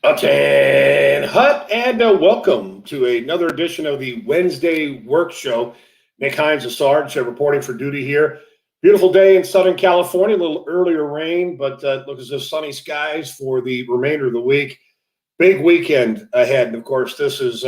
Hut, and welcome to another edition of the Wednesday Work Show. Nick Hines of Sarge reporting for duty here. Beautiful day in Southern California, a little earlier rain, but look as if sunny skies for the remainder of the week. Big weekend ahead. And of course, this is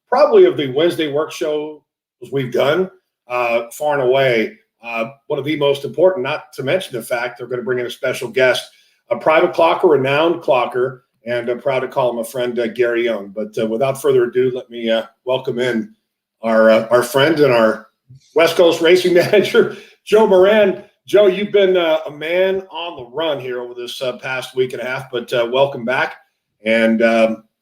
probably of the Wednesday Work Show we've done, far and away. One of the most important, not to mention the fact they're going to bring in a special guest, a private clocker, renowned clocker, and I'm proud to call him a friend, Gary Young. But without further ado, let me welcome in our friend and our West Coast racing manager, Joe Moran. Joe, you've been a man on the run here over this past week and a half, but welcome back. And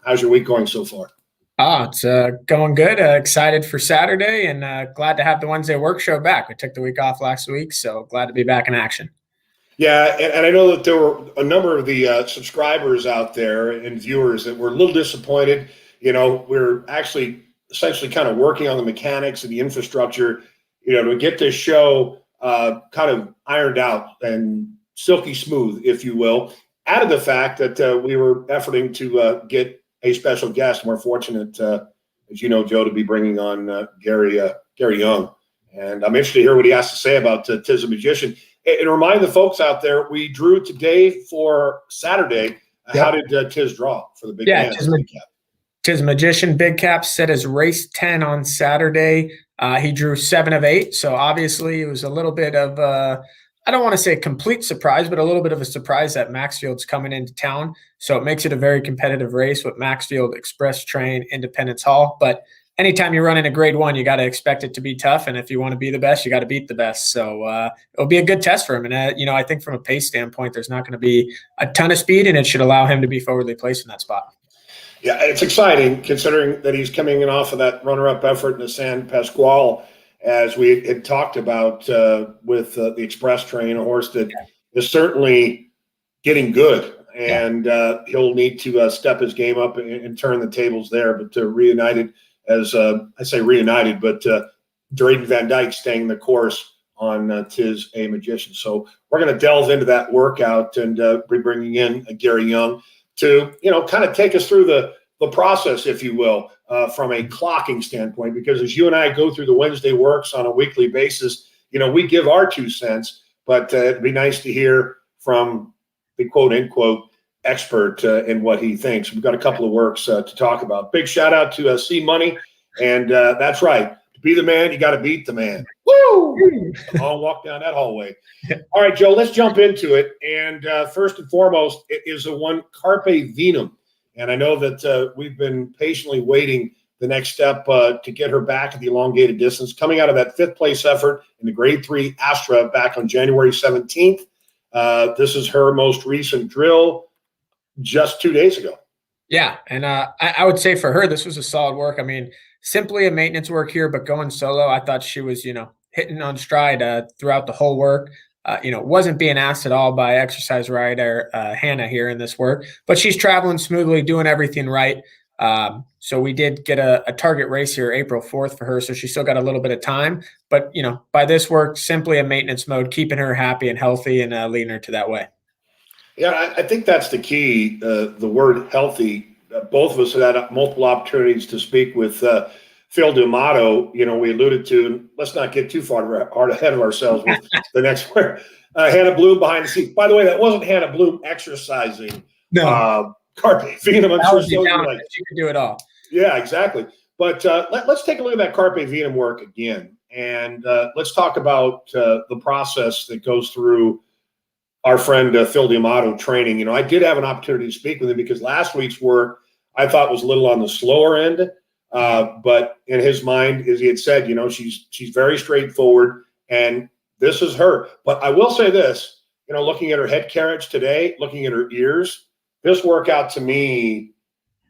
how's your week going so far? It's going good. Excited for Saturday and glad to have the Wednesday Work Show back. We took the week off last week, so glad to be back in action. Yeah, and I know that there were a number of the subscribers out there and viewers that were a little disappointed. You know, we're actually essentially kind of working on the mechanics and the infrastructure, to get this show kind of ironed out and silky smooth, if you will, out of the fact that we were efforting to get a special guest. We're fortunate, as you know, Joe, to be bringing on Gary Young. And I'm interested to hear what he has to say about Tiz the Magician. And remind the folks out there, we drew today for Saturday. Yep. How did Tiz draw for the big man? Tiz Magician Big Cap set as race 10 on Saturday. He drew 7 of 8. So obviously it was a little bit of I don't want to say a complete surprise, but a little bit of a surprise that Maxfield's coming into town. So it makes it a very competitive race with Maxfield, Express Train, Independence Hall. But anytime you're running a grade 1, you got to expect it to be tough. And if you want to be the best, you got to beat the best. So it'll be a good test for him. And, I think from a pace standpoint, there's not going to be a ton of speed, and it should allow him to be forwardly placed in that spot. Yeah, it's exciting considering that he's coming in off of that runner-up effort in the San Pasquale, as we had talked about with the Express Train, a horse that is certainly getting good. And he'll need to step his game up and turn the tables there. But reunited, as I say reunited, but Drayden Van Dyke staying the course on Tiz a Magician. So we're going to delve into that workout and be bringing in Gary Young to, kind of take us through the process, if you will, from a clocking standpoint, because as you and I go through the Wednesday Works on a weekly basis, we give our 2 cents, but it'd be nice to hear from the quote unquote expert in what he thinks. We've got a couple of works to talk about. Big shout out to C Money. And that's right. To be the man, you got to beat the man. Woo! I'll walk down that hallway. All right, Joe, let's jump into it. And first and foremost, it is the one Carpe Vinum. And I know that we've been patiently waiting the next step to get her back at the elongated distance, coming out of that 5th place effort in the grade 3 Astra back on January 17th. This is her most recent drill just 2 days ago. Yeah. And I would say for her, this was a solid work. I mean, simply a maintenance work here, but going solo, I thought she was, hitting on stride throughout the whole work. Wasn't being asked at all by exercise rider Hannah here in this work, but she's traveling smoothly, doing everything right. So we did get a target race here April 4th for her. So she still got a little bit of time, but by this work, simply a maintenance mode, keeping her happy and healthy and leading her to that way. Yeah, I think that's the key, the word healthy. Both of us had multiple opportunities to speak with Phil D'Amato. We alluded to, and let's not get too far ahead of ourselves with the next one. Hannah Bloom behind the seat. By the way, that wasn't Hannah Bloom exercising. No. Carpe Vinum. I'm sure she could do it all. Yeah, exactly. But let's take a look at that Carpe Vinum work again. And let's talk about the process that goes through our friend Phil D'Amato training. I did have an opportunity to speak with him because last week's work I thought was a little on the slower end. But in his mind, as he had said, she's very straightforward, and this is her. But I will say this, looking at her head carriage today, looking at her ears, this workout to me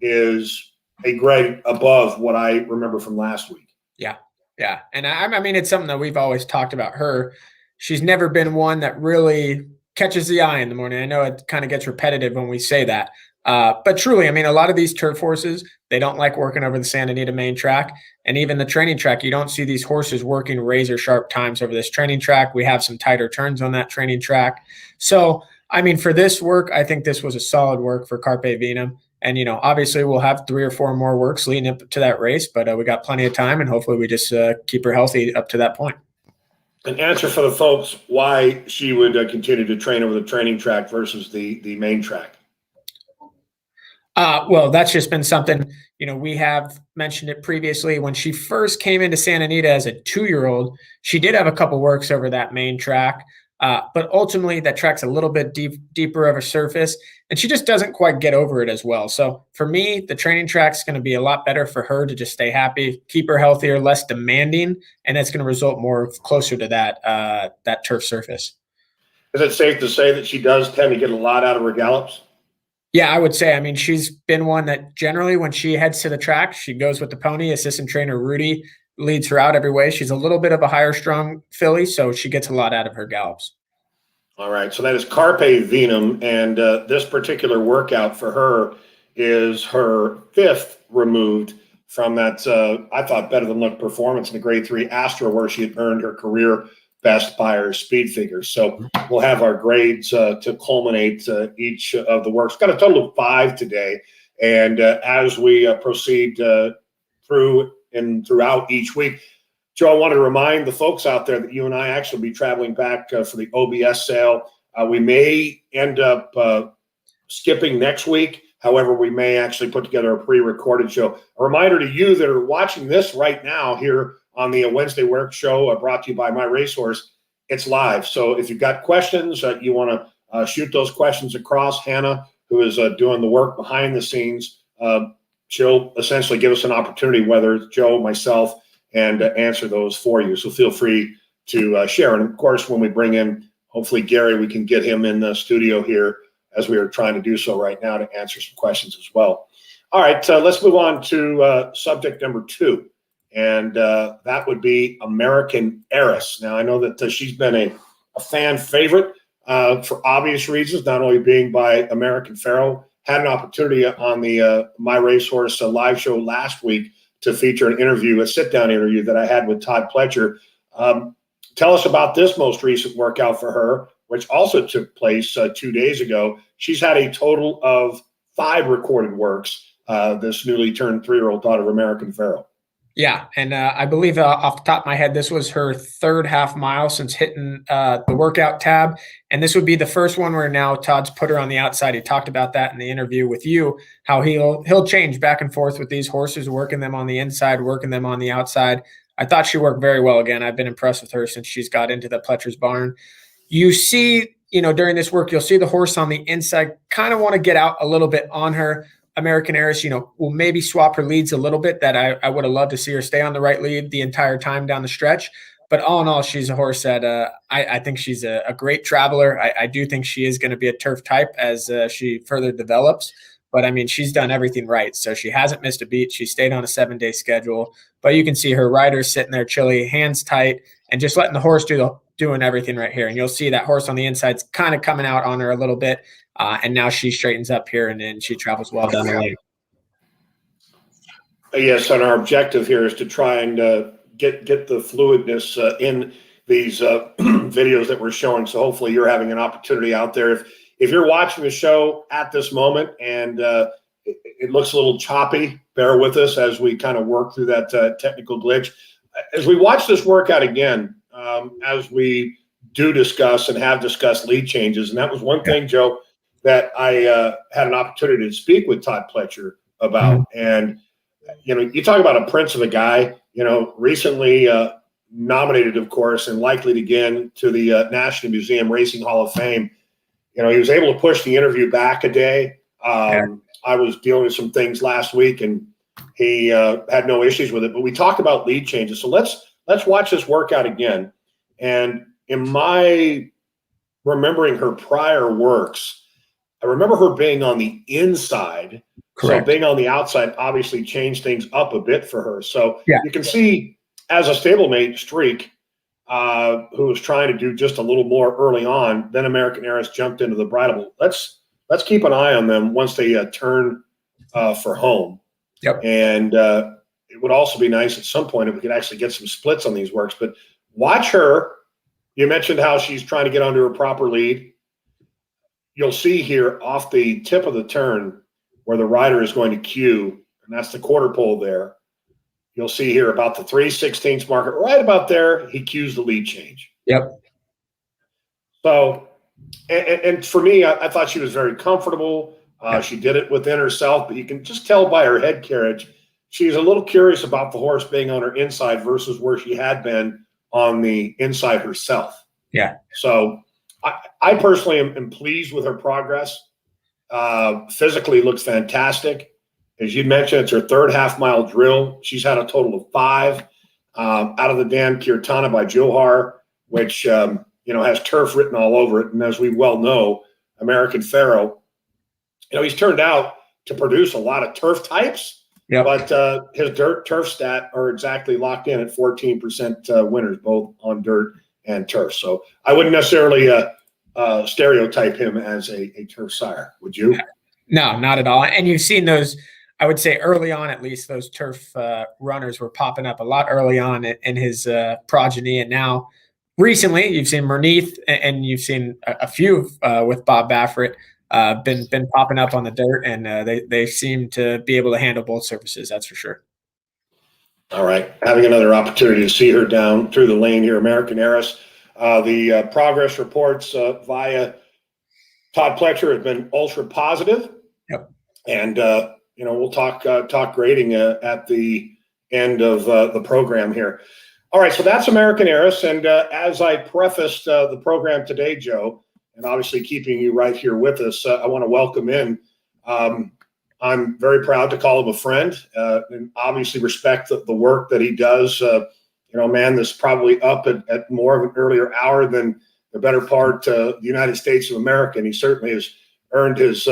is a grade above what I remember from last week. Yeah. Yeah. And I mean, it's something that we've always talked about her. She's never been one that really catches the eye in the morning. I know it kind of gets repetitive when we say that. But truly, I mean, a lot of these turf horses, they don't like working over the Santa Anita main track. And even the training track, you don't see these horses working razor sharp times over this training track. We have some tighter turns on that training track. So, I mean, for this work, I think this was a solid work for Carpe Vinum. And, obviously we'll have 3 or 4 more works leading up to that race, but we got plenty of time, and hopefully we just keep her healthy up to that point. An answer for the folks why she would continue to train over the training track versus the main track. Well, that's just been something, we have mentioned it previously. When she first came into Santa Anita as a 2-year-old, she did have a couple works over that main track. But ultimately that track's a little bit deeper of a surface, and she just doesn't quite get over it as well. So for me, the training track's going to be a lot better for her to just stay happy, keep her healthier, less demanding, and that's going to result more closer to that turf surface. Is it safe to say that she does tend to get a lot out of her gallops? Yeah, I would say. I mean, she's been one that generally when she heads to the track, she goes with the pony. Assistant trainer Rudy leads her out every way. She's a little bit of a higher strung filly, so she gets a lot out of her gallops. All right, so that is Carpe Vinum, and this particular workout for her is her 5th removed from that, I thought, better than look performance in the Grade 3 Astra, where she had earned her career best by her speed figures. So we'll have our grades to culminate each of the works. Got a total of 5 today, and as we proceed throughout each week, Joe, I want to remind the folks out there that you and I actually will be traveling back for the OBS sale. We may end up skipping next week. However, we may actually put together a pre-recorded show. A reminder to you that are watching this right now here on the Wednesday Work show brought to you by MyRacehorse, it's live. So if you've got questions, you want to shoot those questions across. Hannah, who is doing the work behind the scenes, she'll essentially give us an opportunity, whether it's Joe, myself, and answer those for you. So feel free to share. And of course, when we bring in, hopefully, Gary, we can get him in the studio here as we are trying to do so right now to answer some questions as well. All right, let's move on to subject number 2. And that would be American Heiress. Now, I know that she's been a fan favorite for obvious reasons, not only being by American Pharoah. Had an opportunity on the My Racehorse live show last week to feature an interview, a sit-down interview that I had with Todd Pletcher. Tell us about this most recent workout for her, which also took place 2 days ago. She's had a total of 5 recorded works, this newly turned 3-year-old daughter of American Pharoah. Yeah, and I believe off the top of my head, this was her 3rd half mile since hitting the workout tab, and this would be the first one where now Todd's put her on the outside. He talked about that in the interview with you, how he'll change back and forth with these horses, working them on the inside, working them on the outside. I thought she worked very well again. I've been impressed with her since she's got into the Pletcher's barn. You see, during this work, you'll see the horse on the inside kind of want to get out a little bit on her. American Heiress, will maybe swap her leads a little bit. That I would have loved to see her stay on the right lead the entire time down the stretch. But all in all, she's a horse that I think she's a great traveler. I do think she is going to be a turf type as she further develops. But, I mean, she's done everything right. So she hasn't missed a beat. She stayed on a 7-day schedule. But you can see her rider sitting there chilly, hands tight, and just letting the horse doing everything right here. And you'll see that horse on the inside's kind of coming out on her a little bit. And now she straightens up here, and then she travels well down the lane. Yes, and our objective here is to try and get the fluidness in these videos that we're showing. So hopefully you're having an opportunity out there. If you're watching the show at this moment and it looks a little choppy, bear with us as we kind of work through that technical glitch. As we watch this workout again, as we do discuss and have discussed lead changes, and that was one thing, Joe, that I had an opportunity to speak with Todd Pletcher about. And, you talk about a prince of a guy, recently nominated, of course, and likely to get into the National Museum Racing Hall of Fame. He was able to push the interview back a day. I was dealing with some things last week, and he had no issues with it. But we talked about lead changes. So let's watch this workout again. And in my remembering her prior works, I remember her being on the inside. Correct. So being on the outside obviously changed things up a bit for her. So you can see as a stablemate, Streak, who was trying to do just a little more early on, then American Heiress jumped into the bridle. Let's keep an eye on them once they turn for home. Yep. And it would also be nice at some point if we could actually get some splits on these works. But watch her. You mentioned how she's trying to get onto her proper lead. You'll see here off the tip of the turn, where the rider is going to cue, and that's the quarter pole there. You'll see here about the 3/16 marker, right about there, he cues the lead change. Yep. So, and for me, I thought she was very comfortable. She did it within herself, but you can just tell by her head carriage, she's a little curious about the horse being on her inside versus where she had been on the inside herself. Yeah. So I personally am pleased with her progress. Physically looks fantastic. As you mentioned, it's her third half-mile drill. She's had a total of 5 out of the Dan Kirtana by Johar, which has turf written all over it. And as we well know, American Pharoah, he's turned out to produce a lot of turf types, but his dirt turf stat are exactly locked in at 14% winners, both on dirt and turf. So I wouldn't necessarily stereotype him as a turf sire, would you? No, not at all. And you've seen those, I would say early on, at least those turf runners were popping up a lot early on in his progeny. And now recently you've seen Merneath and you've seen a few with Bob Baffert been popping up on the dirt, and they seem to be able to handle both surfaces. That's for sure. All right. Having another opportunity to see her down through the lane here, American Heiress. The progress reports via Todd Pletcher have been ultra positive. Yep. And, we'll talk grading at the end of the program here. All right. So that's American Heiress. And as I prefaced the program today, Joe, and obviously keeping you right here with us, I want to welcome in. I'm very proud to call him a friend and obviously respect the work that he does. This is probably up at more of an earlier hour than the better part of the United States of America. And he certainly has earned his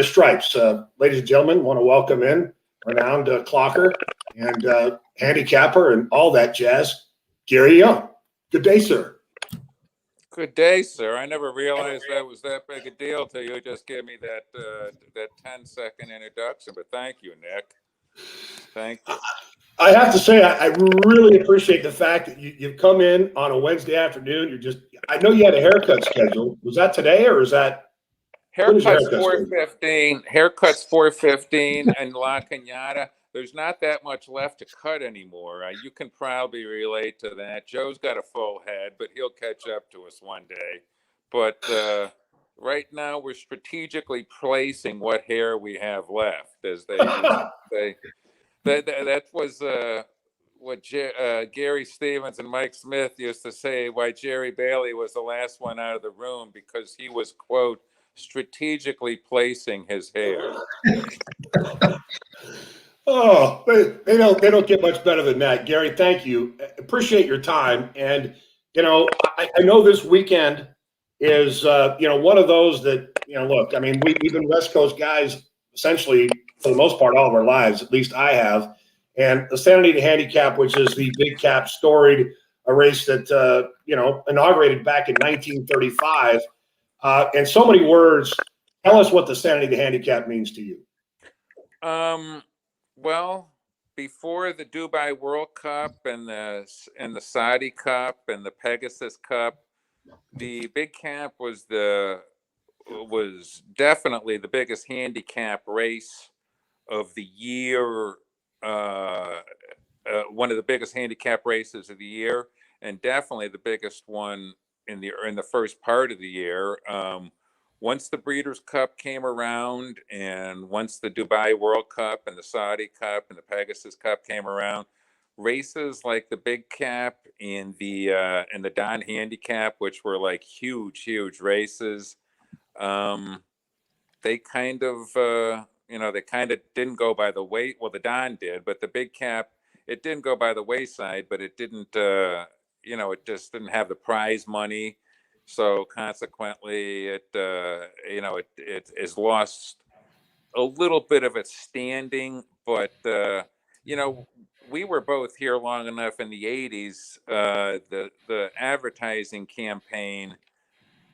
stripes. Ladies and gentlemen, want to welcome in renowned clocker and handicapper and all that jazz, Gary Young. Good day, sir. Good day, sir. I never realized that was that big a deal till you just gave me that 10-second introduction. But thank you, Nick. Thank you. I have to say, I really appreciate the fact that you've come in on a Wednesday afternoon. I know you had a haircut scheduled. Was that today or is that? Haircut's 4:15. Haircut's 4:15 and La Cañada. There's not that much left to cut anymore. You can probably relate to that. Joe's got a full head, but he'll catch up to us one day. But right now, we're strategically placing what hair we have left, as they used to say. That was what Gary Stevens and Mike Smith used to say, why Jerry Bailey was the last one out of the room, because he was, quote, strategically placing his hair. Oh, they don't get much better than that. Gary, thank you. Appreciate your time. And, I know this weekend is, one of those that, look, I mean, we've been West Coast guys essentially for the most part all of our lives, at least I have. And the Santa Anita Handicap, which is the big cap storied, a race that, inaugurated back in 1935. In so many words, tell us what the Santa Anita Handicap means to you. Well, before the Dubai World Cup and the Saudi Cup and the Pegasus Cup, the Big Cap was definitely the biggest handicap race of the year. One of the biggest handicap races of the year, and definitely the biggest one in the first part of the year. Once the Breeders' Cup came around, and once the Dubai World Cup and the Saudi Cup and the Pegasus Cup came around, races like the Big Cap and the Don Handicap, which were like huge races, they kind of didn't go by the way. Well, the Don did, but the Big Cap, it didn't go by the wayside. But it didn't, it just didn't have the prize money. So consequently, it has lost a little bit of its standing. But we were both here long enough in the '80s. The advertising campaign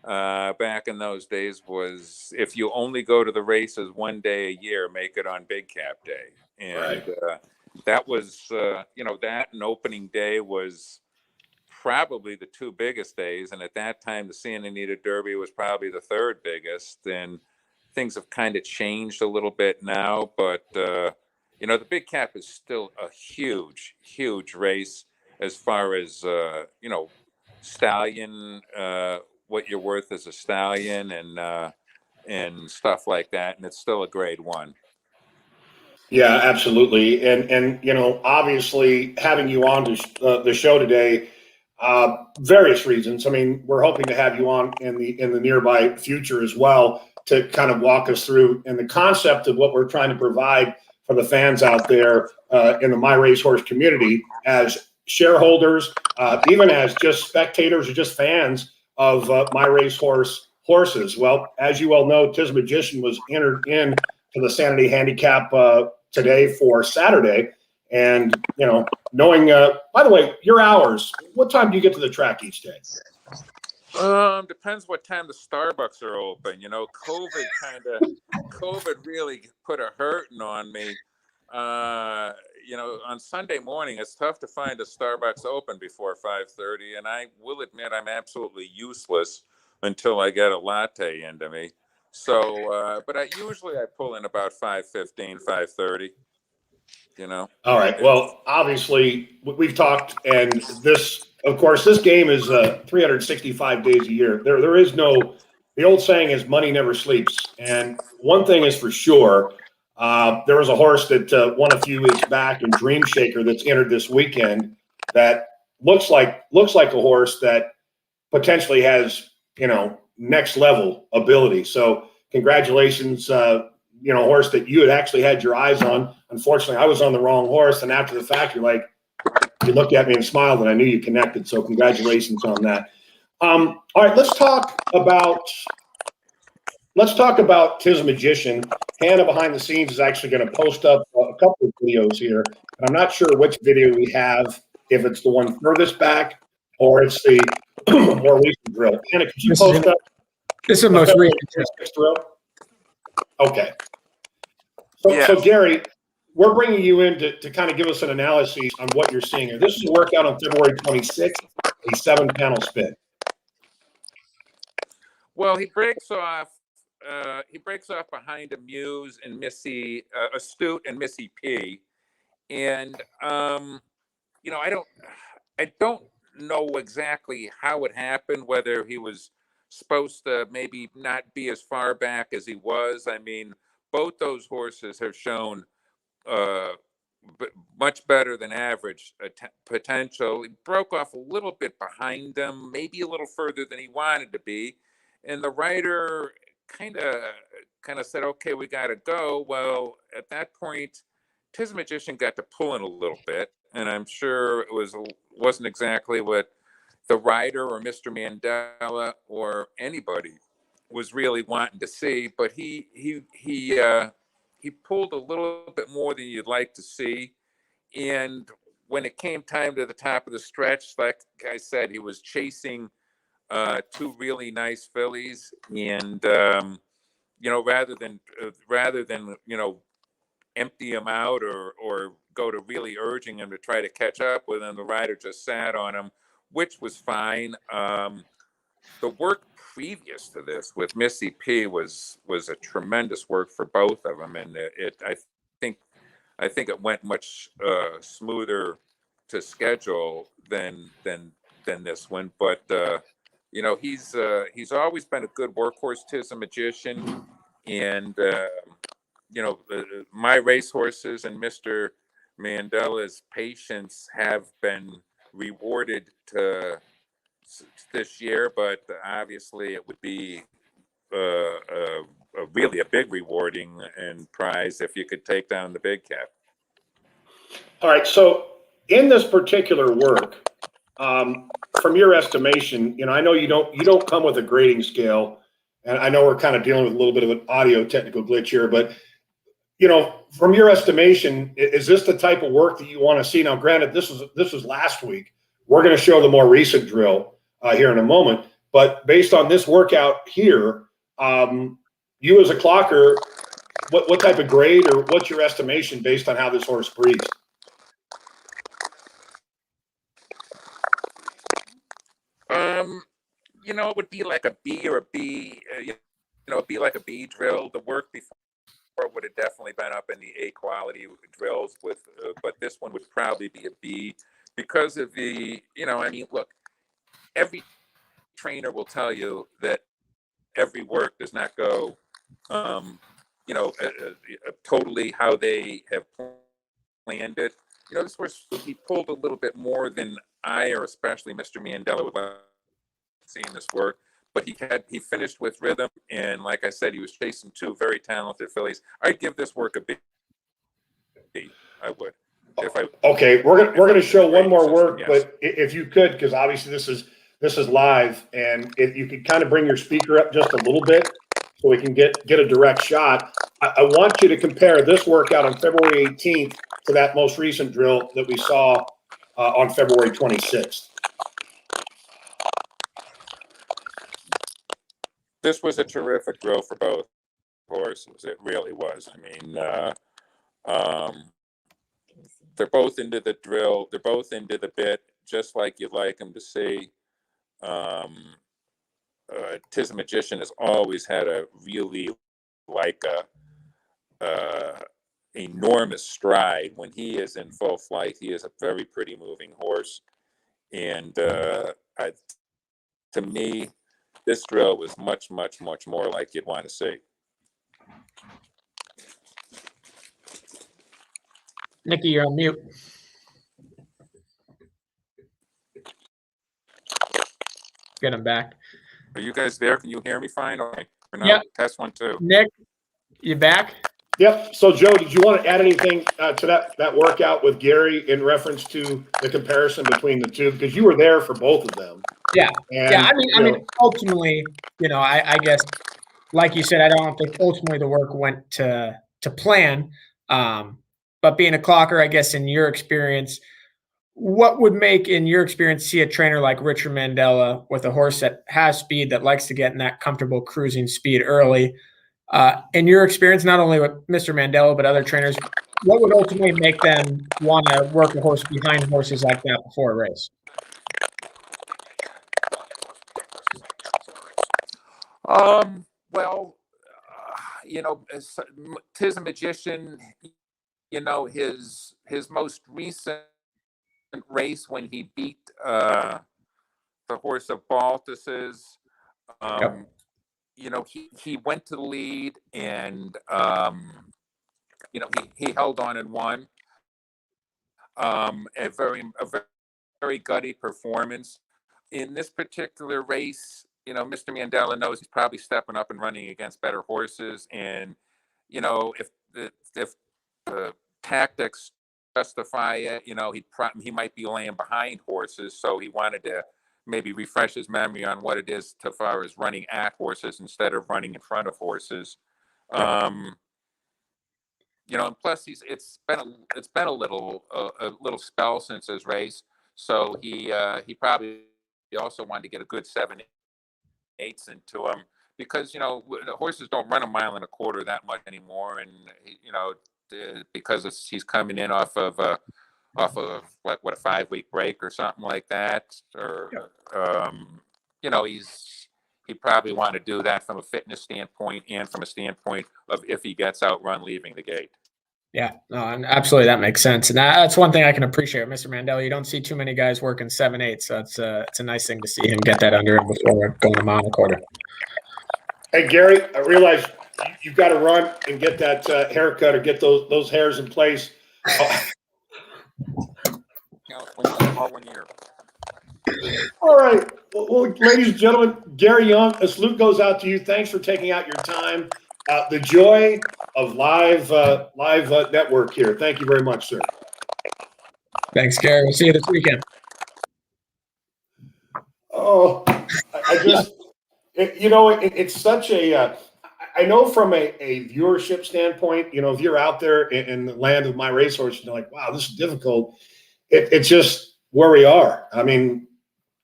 back in those days was, if you only go to the races one day a year, make it on Big Cap Day. And that was that and opening day was probably the two biggest days. And at that time, the Santa Anita Derby was probably the third biggest. And things have kind of changed a little bit now, but you know, the big cap is still a huge, huge race as far as you know, stallion, what you're worth as a stallion, and stuff like that, and it's still a grade one. Yeah, absolutely. And you know, obviously having you on the show today, various reasons. I mean, we're hoping to have you on in the nearby future as well to kind of walk us through and the concept of what we're trying to provide for the fans out there in the My Racehorse community as shareholders, even as just spectators or just fans of My Racehorse horses. Well, as you well know, Tiz Magician was entered in to the Sanity Handicap today for Saturday. And, you know, knowing, by the way, your hours, what time do you get to the track each day? Depends what time the Starbucks are open. You know, COVID really put a hurting on me. You know, on Sunday morning, it's tough to find a Starbucks open before 5:30, and I will admit I'm absolutely useless until I get a latte into me. So, but I usually pull in about 5:15, 5:30. You know, All right. it's Well, obviously, we've talked, and this, of course, this game is 365 days a year. There is no, the old saying is money never sleeps. And one thing is for sure, there was a horse that won a few weeks back in Dream Shaker that's entered this weekend that looks like a horse that potentially has, you know, next level ability. So congratulations, you know, horse that you had actually had your eyes on. Unfortunately, I was on the wrong horse. And after the fact, you're like, you looked at me and smiled and I knew you connected. So congratulations on that. All right, let's talk about Tiz Magician. Hannah behind the scenes is actually going to post up a couple of videos here. And I'm not sure which video we have, if it's the one furthest back or it's the more recent drill. Hannah, could you post up This is the most recent drill? Okay. So, yes. so Gary, we're bringing you in to kind of give us an analysis on what you're seeing here. This is a workout on February 26th, a 7-panel spin. Well, he breaks off. He breaks off behind a Muse and Missy, Astute and Missy P. And you know, I don't know exactly how it happened. Whether he was supposed to maybe not be as far back as he was. I mean, both those horses have shown uh, much better than average potential. He broke off a little bit behind them, maybe a little further than he wanted to be, and the rider kind of said, "Okay, we got to go." Well, at that point, Tiz Magician got to pulling a little bit, and I'm sure wasn't exactly what the rider or Mr. Mandela or anybody was really wanting to see, but he pulled a little bit more than you'd like to see. And when it came time to the top of the stretch, like I said, he was chasing two really nice fillies, and you know, rather than you know, empty him out or go to really urging him to try to catch up with him, the rider just sat on him, which was fine. The work previous to this with Missy P was a tremendous work for both of them, and think I think it went much smoother to schedule than this one. But you know, he's always been a good workhorse. Tiz a Magician, and you know, my racehorses and Mr. Mandela's patience have been rewarded this year, but obviously it would be really a big rewarding and prize if you could take down the big cap. All right. So in this particular work, from your estimation, you know, I know you don't come with a grading scale, and I know we're kind of dealing with a little bit of an audio technical glitch here, but you know, from your estimation, is this the type of work that you want to see? Now, granted, this was last week. We're going to show the more recent drill here in a moment, but based on this workout here, you as a clocker, what type of grade or what's your estimation based on how this horse breathes? You know, it would be like a B or a B. You be like a B drill. The work before would have definitely been up in the A quality drills but this one would probably be a B because of the, look, every trainer will tell you that every work does not go, totally how they have planned it. This was, he pulled a little bit more than I, or especially Mr. Mandela, would like seeing this work. But he finished with rhythm, and like I said, he was chasing two very talented fillies. I'd give this work a B. I would. Okay, we're gonna show one more work, yes. But if you could, because obviously this is live, and if you could kind of bring your speaker up just a little bit so we can get a direct shot. I want you to compare this workout on February 18th to that most recent drill that we saw on February 26th. This was a terrific drill for both horses. It really was. I mean, they're both into the drill. They're both into the bit, just like you'd like them to see. Tis the Magician has always had a really enormous stride. When he is in full flight, he is a very pretty moving horse. And to me, this drill was much, much, much more like you'd want to see. Nikki, you're on mute. Get him back. Are you guys there? Can you hear me fine? Okay. No? Yep. Test 1, 2. Nick, you back? Yep. So, Joe, did you want to add anything to that workout with Gary in reference to the comparison between the two? Because you were there for both of them. Yeah. And, I mean, ultimately, I guess, like you said, I don't think ultimately the work went to plan. But being a clocker, I guess, in your experience, what would make, in your experience, see a trainer like Richard Mandela with a horse that has speed, that likes to get in that comfortable cruising speed early? In your experience, not only with Mr. Mandela, but other trainers, what would ultimately make them want to work a horse behind horses like that before a race? Well, Tis a Magician, his most recent race when he beat the horse of Baltus's, he went to the lead, and he held on and won. A very gutty performance. In this particular race, Mr. Mandela knows he's probably stepping up and running against better horses, and if the tactics justify it, he might be laying behind horses, so he wanted to maybe refresh his memory on what it is as far as running at horses instead of running in front of horses. And plus it's been a little spell since his race, so he probably also wanted to get a good 7/8 into him, because the horses don't run 1.25 miles that much anymore, and because he's coming in off of what a 5-week break or something like that, or he probably want to do that from a fitness standpoint and from a standpoint of if he gets outrun leaving the gate. Yeah, no, and absolutely, that makes sense, and that's one thing I can appreciate, Mr. Mandela. You don't see too many guys working 7/8, so it's a nice thing to see him get that under him before we're going to mile and a quarter. Hey, Gary, I realize you've got to run and get that haircut or get those hairs in place. All right. Well, ladies and gentlemen, Gary Young, a salute goes out to you. Thanks for taking out your time. The joy of live network here. Thank you very much, sir. Thanks, Gary. We'll see you this weekend. Oh, I just, it's such a, I know from a viewership standpoint, if you're out there in the land of MyRacehorse, you're like, wow, this is difficult. It's just where we are. I mean,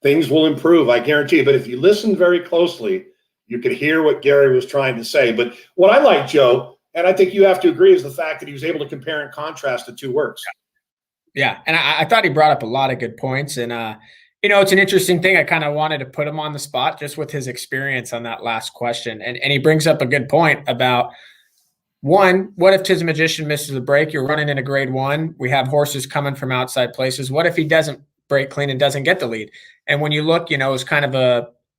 things will improve, I guarantee you. But if you listen very closely, you could hear what Gary was trying to say. But what I like, Joe, and I think you have to agree, is the fact that he was able to compare and contrast the two works. Yeah, and I thought he brought up a lot of good points. And It's an interesting thing. I kind of wanted to put him on the spot just with his experience on that last question. And he brings up a good point about, one, what if Tis Magician misses a break? You're running in a grade 1. We have horses coming from outside places. What if he doesn't break clean and doesn't get the lead? And when you look, it was kind of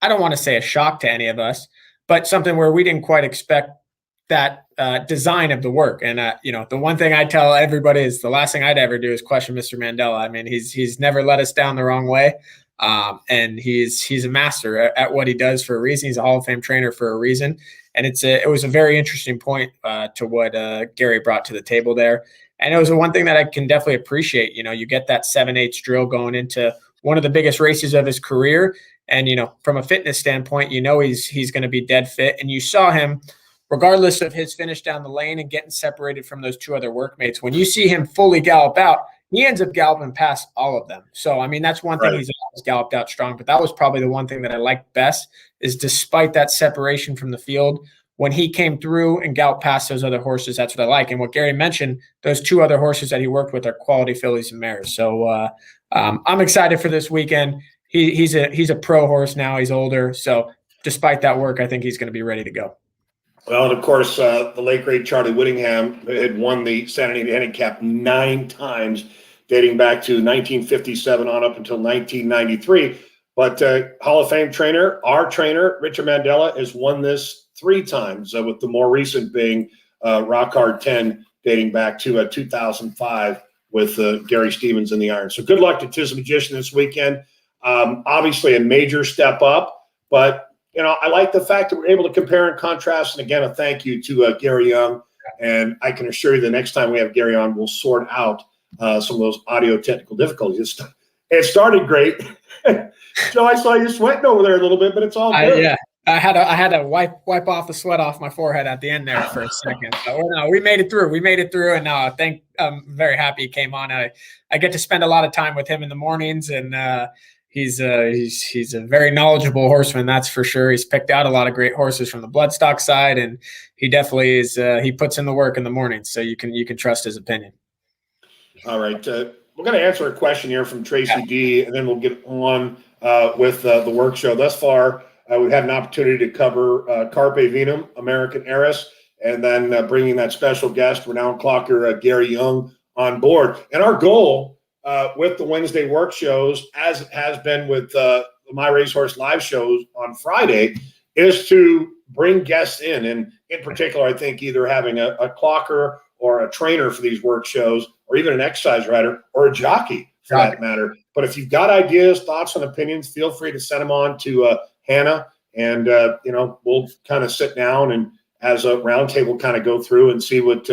I don't want to say a shock to any of us, but something where we didn't quite expect that design of the work. And, the one thing I tell everybody is the last thing I'd ever do is question Mr. Mandela. I mean, he's never let us down the wrong way. And he's a master at what he does for a reason. He's a Hall of Fame trainer for a reason. And it was a very interesting point to what Gary brought to the table there. And it was the one thing that I can definitely appreciate. You get that 7/8 drill going into one of the biggest races of his career. And, from a fitness standpoint, he's going to be dead fit. And you saw him, regardless of his finish down the lane and getting separated from those 2 other workmates, when you see him fully gallop out, he ends up galloping past all of them. So, I mean, that's one thing. He's always galloped out strong, but that was probably the one thing that I liked best is despite that separation from the field, when he came through and galloped past those other horses, that's what I like. And what Gary mentioned, those 2 other horses that he worked with are quality fillies and mares. So I'm excited for this weekend. He's a pro horse now. He's older. So despite that work, I think he's going to be ready to go. Well, and of course, the late great Charlie Whittingham had won the Saturday Handicap 9 times, dating back to 1957 on up until 1993. But Hall of Fame trainer, our trainer, Richard Mandela, has won this 3 times, with the more recent being Rock Hard 10, dating back to 2005 with Gary Stevens in the iron. So good luck to Tis Magician this weekend. Obviously a major step up, but I like the fact that we're able to compare and contrast. And again, a thank you to Gary Young. And I can assure you the next time we have Gary on, we'll sort out some of those audio technical difficulties. It started great. Joe, I saw you sweating over there a little bit, but it's all good. Yeah, I had to wipe off the sweat off my forehead at the end there for a second. So no, we made it through. And I'm very happy he came on. I get to spend a lot of time with him in the mornings, and he's a very knowledgeable horseman, that's for sure. He's picked out a lot of great horses from the bloodstock side, and he definitely is. He puts in the work in the morning, so you can trust his opinion. All right, we're going to answer a question here from Tracy D, and then we'll get on with the work show. Thus far, we've had an opportunity to cover Carpe Vinum, American Heiress, and then bringing that special guest, renowned clocker Gary Young, on board. And our goal with the Wednesday work shows, as it has been with the MyRacehorse live shows on Friday, is to bring guests in. And in particular, I think either having a clocker or a trainer for these work shows, or even an exercise rider or a jockey for that matter. But if you've got ideas, thoughts, and opinions, feel free to send them on to Hannah, and we'll kind of sit down and as a roundtable kind of go through and see what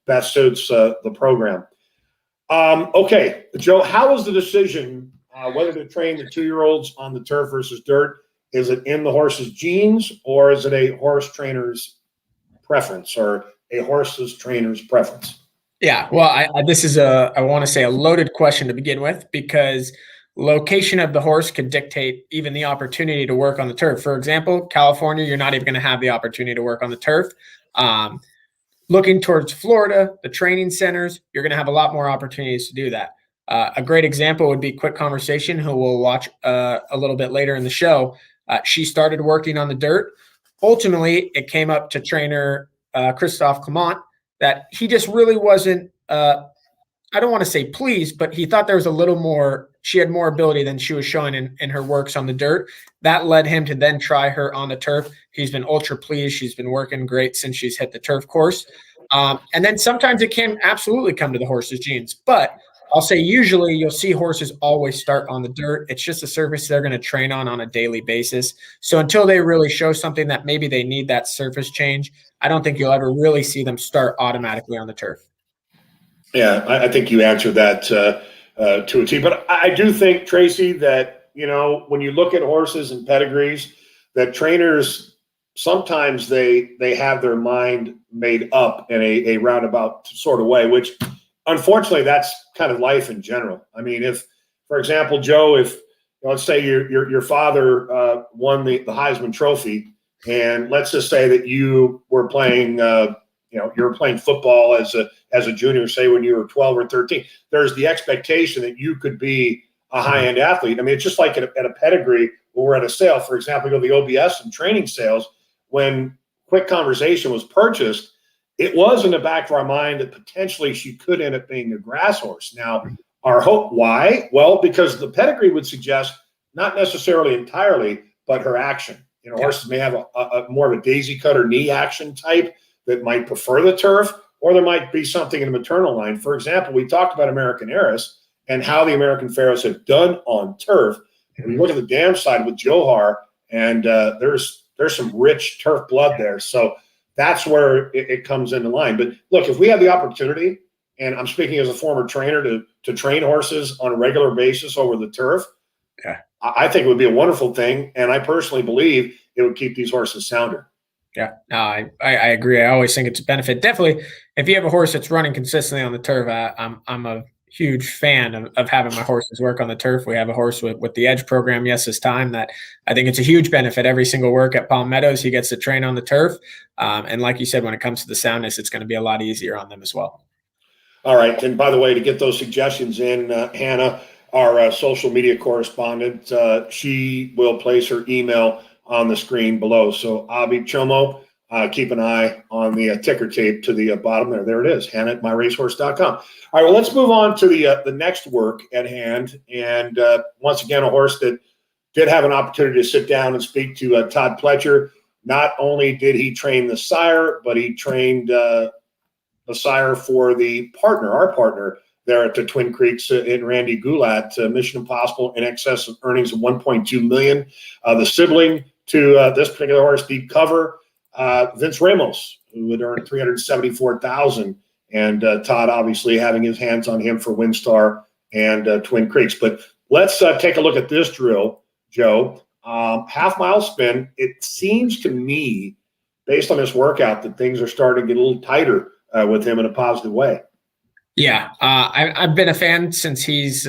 best suits the program. Okay, Joe, how was the decision whether to train the 2-year-olds on the turf versus dirt? Is it in the horse's genes, or is it a horse trainer's preference, or a horse's trainer's preference? Yeah, well, this is I want to say a loaded question to begin with, because location of the horse could dictate even the opportunity to work on the turf. For example, California, you're not even going to have the opportunity to work on the turf. Looking towards Florida, the training centers, you're going to have a lot more opportunities to do that. A great example would be Quick Conversation, who we'll watch a little bit later in the show. She started working on the dirt. Ultimately, it came up to trainer Christophe Clement that he just really wasn't, I don't want to say pleased, but he thought there was a little more, she had more ability than she was showing in her works on the dirt. That led him to then try her on the turf. He's been ultra pleased. She's been working great since she's hit the turf course. And then sometimes it can absolutely come to the horse's genes. But I'll say usually you'll see horses always start on the dirt. It's just a surface they're going to train on a daily basis. So until they really show something that maybe they need that surface change, I don't think you'll ever really see them start automatically on the turf. Yeah, I think you answered that to a T. But I do think, Tracy, that, when you look at horses and pedigrees, that trainers, sometimes they have their mind made up in a roundabout sort of way, which unfortunately that's kind of life in general. I mean, if, for example, Joe, if let's say your father won the Heisman Trophy, and let's just say that you were playing, you were playing football as a junior, say when you were 12 or 13, there's the expectation that you could be a high-end athlete. I mean, it's just like at a pedigree when we're at a sale. For example, we go to the OBS and training sales. When Quick Conversation was purchased, it was in the back of our mind that potentially she could end up being a grass horse. Now, our hope, why? Well, because the pedigree would suggest not necessarily entirely, but her action. You know, horses may have a more of a daisy cutter knee action type that might prefer the turf, or there might be something in the maternal line. For example, we talked about American Heiress and how the American Pharaohs have done on turf. And we look at the dam side with Johar, and there's some rich turf blood there. So that's where it comes into line. But look, if we have the opportunity, and I'm speaking as a former trainer, to train horses on a regular basis over the turf, I think it would be a wonderful thing. And I personally believe it would keep these horses sounder. Yeah, no, I agree. I always think it's a benefit. Definitely, if you have a horse that's running consistently on the turf, I'm a huge fan of having my horses work on the turf. We have a horse with the Edge program, Yes This Time, that I think it's a huge benefit. Every single work at Palm Meadows, he gets to train on the turf. And like you said, when it comes to the soundness, it's going to be a lot easier on them as well. All right. And by the way, to get those suggestions in, Hannah, our social media correspondent, she will place her email on the screen below. So Abhi Chomo, keep an eye on the ticker tape to the bottom there. There it is, Hannah at MyRacehorse.com. All right, well, let's move on to the next work at hand. And once again, a horse that did have an opportunity to sit down and speak to Todd Pletcher. Not only did he train the sire, but he trained the sire for the partner, our partner, there at the Twin Creeks in Randy Goulat, Mission Impossible, in excess of earnings of $1.2 million. The sibling to this particular horse, Deep Cover, Vince Ramos, who would earn $374,000, and Todd obviously having his hands on him for Windstar and Twin Creeks. But let's take a look at this drill, Joe. Half mile spin. It seems to me, based on this workout, that things are starting to get a little tighter with him in a positive way. Yeah, I've been a fan since he's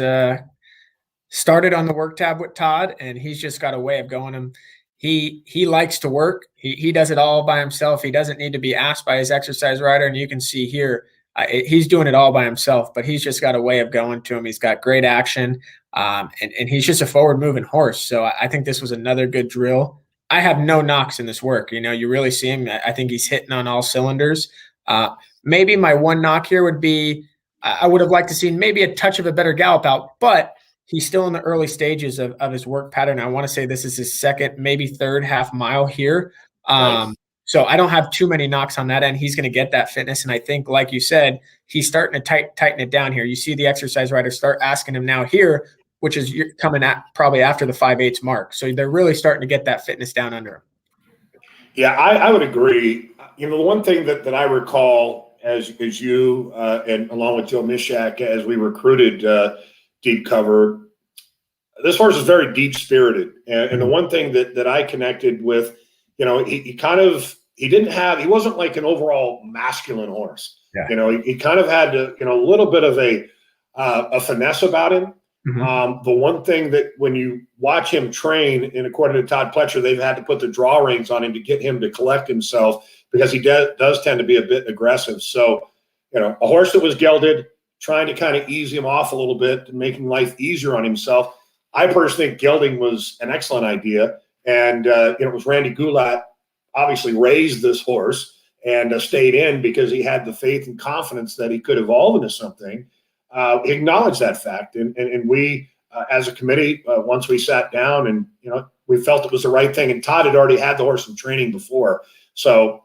started on the work tab with Todd, and he's just got a way of going him. He likes to work. He does it all by himself. He doesn't need to be asked by his exercise rider, and you can see here he's doing it all by himself. But he's just got a way of going to him. He's got great action, and he's just a forward-moving horse. So I think this was another good drill. I have no knocks in this work. You know, you really see him. I think he's hitting on all cylinders. Maybe my one knock here would be I would have liked to see maybe a touch of a better gallop out, but he's still in the early stages of his work pattern. I want to say this is his second, maybe third half mile here. Nice. So I don't have too many knocks on that end. He's going to get that fitness. And I think, like you said, he's starting to tighten it down here. You see the exercise rider start asking him now here, which is coming at probably after the 5/8 mark. So they're really starting to get that fitness down under him. Yeah, I would agree. You know, the one thing that I recall as you and along with Joe Mishak, as we recruited Deep Cover, this horse is very deep spirited. And the one thing that I connected with, you know, he wasn't like an overall masculine horse. Yeah. You know, he kind of had a little bit of a finesse about him. Mm-hmm. The one thing that when you watch him train, and according to Todd Pletcher, they've had to put the draw reins on him to get him to collect himself, because he does tend to be a bit aggressive. So, you know, a horse that was gelded, trying to kind of ease him off a little bit and making life easier on himself. I personally think gelding was an excellent idea. And, it was Randy Goulat obviously raised this horse and stayed in because he had the faith and confidence that he could evolve into something. He acknowledged that fact. And we, as a committee, once we sat down and, we felt it was the right thing. And Todd had already had the horse in training before. So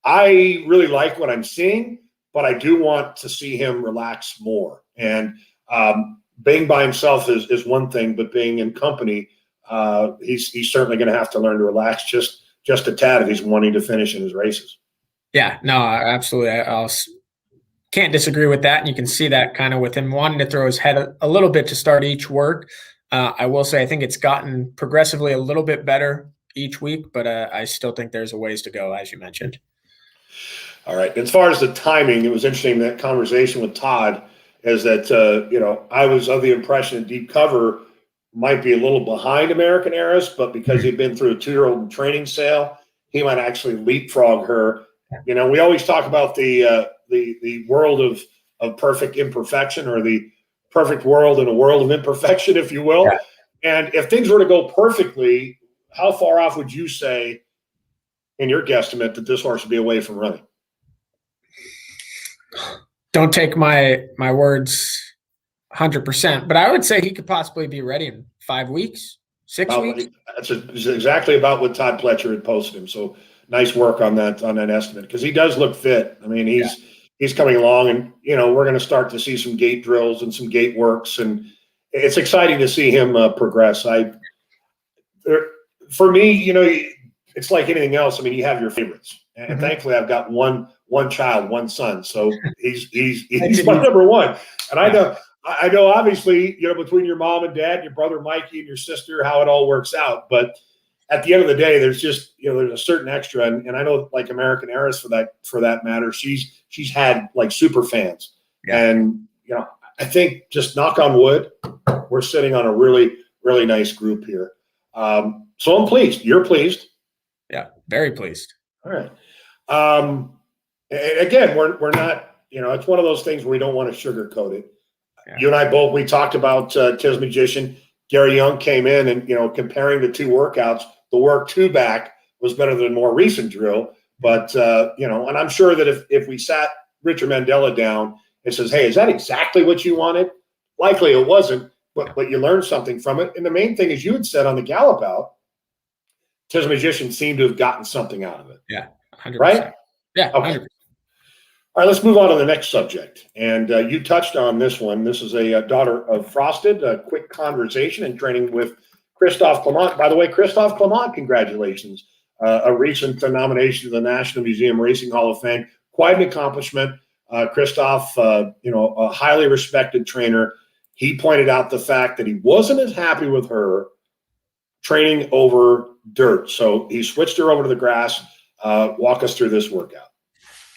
I really like what I'm seeing, but I do want to see him relax more. And being by himself is one thing, but being in company, he's certainly going to have to learn to relax just a tad if he's wanting to finish in his races. Yeah, no, absolutely. I can't disagree with that. And you can see that kind of with him wanting to throw his head a little bit to start each work. I will say, I think it's gotten progressively a little bit better each week, but I still think there's a ways to go, as you mentioned. All right. As far as the timing, it was interesting, that conversation with Todd is that, I was of the impression that Deep Cover might be a little behind American Heiress, but because he'd been through a 2-year-old training sale, he might actually leapfrog her. You know, we always talk about the world of perfect imperfection, or the perfect world and a world of imperfection, if you will. Yeah. And if things were to go perfectly, how far off would you say, in your guesstimate, that this horse would be away from running? Don't take my words 100%, but I would say he could possibly be ready in 5 weeks, 6 weeks. That's exactly about what Todd Pletcher had posted him. So nice work on that estimate, because he does look fit. I mean, he's coming along, and we're going to start to see some gait drills and some gait works, and it's exciting to see him progress. For me, it's like anything else. I mean, you have your favorites, and thankfully, I've got one child, one son, so he's my number one. And I know, obviously, between your mom and dad, your brother Mikey, and your sister, how it all works out. But at the end of the day, there's just there's a certain extra, and I know, like American Heiress for that matter, she's had like super fans, and I think, just knock on wood, we're sitting on a really, really nice group here. So I'm pleased. You're pleased. Yeah, very pleased. All right. Again, we're not, it's one of those things where we don't want to sugarcoat it. Yeah. You and I both, we talked about Tiz Magician. Gary Young came in and, comparing the two workouts, the work two back was better than the more recent drill. But, and I'm sure that if we sat Richard Mandela down and says, hey, is that exactly what you wanted? Likely it wasn't, but you learned something from it. And the main thing, as you had said on the Gallop out, Tiz Magician seemed to have gotten something out of it. Yeah, 100%. Right? Yeah, okay. 100%. All right, let's move on to the next subject. And you touched on this one. This is a daughter of Frosted, a quick conversation and training with Christophe Clement. By the way, Christophe Clement, congratulations. A recent nomination to the National Museum Racing Hall of Fame. Quite an accomplishment. Christophe, a highly respected trainer. He pointed out the fact that he wasn't as happy with her training over dirt. So he switched her over to the grass. Walk us through this workout.